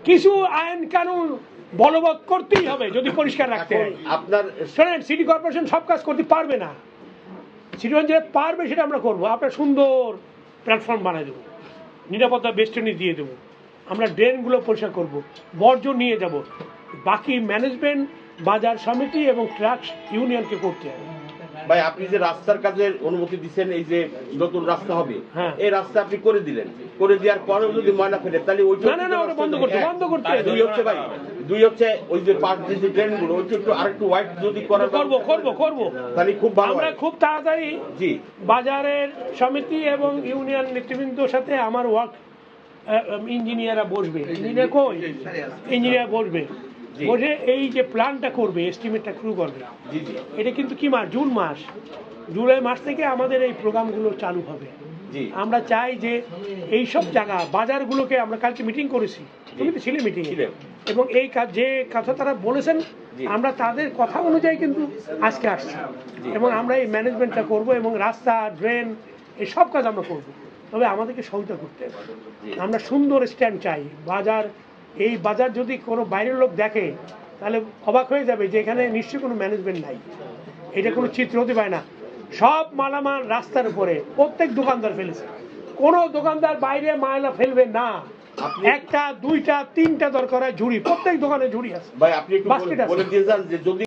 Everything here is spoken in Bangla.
কিছু আইন কানুন বলবৎ করতেই হবে যদি পরিষ্কার রাখতে হয়। আপনার শোনেন, সিটি কর্পোরেশন সব কাজ করতে পারবে না, সিটিগঞ্জ যেটা পারবে সেটা আমরা করবো। আপনার সুন্দর প্ল্যাটফর্ম বানিয়ে দেবো, নিরাপত্তা বেষ্টনী দিয়ে দেবো, আমরা ড্রেনগুলো পরিষ্কার করব, বর্জ্য নিয়ে যাব। বাকি ম্যানেজমেন্ট বাজার সমিতি এবং ট্রাক্স ইউনিয়নকে করতে হবে। ভাই আপনি যে রাস্তার কাজের অনুমতি দিচ্ছেন, এই যে নতুন রাস্তা হবে, এই রাস্তা আপনি করে দিলেন, করে দেওয়ার পরেও যদি ময়লা ফেলে তাহলে ওইটা না ওটা বন্ধ করতে দুই হচ্ছে ভাই, দুই হচ্ছে ওই যে পার্ক যে ড্রেনগুলো ওইটা একটু আরেকটু হোয়াইট যদি করা করব তাহলে খুব ভালো। আমরা খুব তাড়াতাড়ি জি বাজারের সমিতি এবং ইউনিয়ন নেতৃবৃন্দর সাথে আমার ওয়ার্ক ইঞ্জিনিয়াররা বসবে, ইঞ্জিনিয়ার বসবে, বসে এই যে প্ল্যানটা করবে, এস্টিমেটটা শুরু করবে। এটা কিন্তু কি মাস? জুন মাস, জুলাই মাস থেকে আমাদের এই প্রোগ্রামগুলো চালু হবে। আমরা চাই যে এই সব জায়গা বাজারগুলোকে, আমরা কালকে মিটিং করেছি, তুমি তো ছিলে মিটিং, এবং এই কাজ যে কথা তারা বলেছেন আমরা তাদের কথা অনুযায়ী কিন্তু আজকে আসছি, এবং আমরা এই ম্যানেজমেন্টটা করব এবং রাস্তা ড্রেন এই সব কাজ আমরা করব। তবে আমাদেরকে সহযোগিতা করতে হবে। আমরা সুন্দর স্ট্যান্ড চাই। বাজার, এই বাজার যদি কোনো বাইরের লোক দেখে তাহলে অবাক হয়ে যাবে যে এখানে নিশ্চয়ই কোনো ম্যানেজমেন্ট নাই, এটা কোনো চিত্র হতে পারে না। সব মালামাল রাস্তার উপরে, প্রত্যেক দোকানদার ফেলেছে, কোনো দোকানদার বাইরে ময়লা ফেলবে না। একটা দুইটা তিনটা দরকার হয় ঝুড়ি, প্রত্যেক দোকানে ঝুড়ি আছে, ভাই আপনি একটু বলে দিয়ে যান যে যদি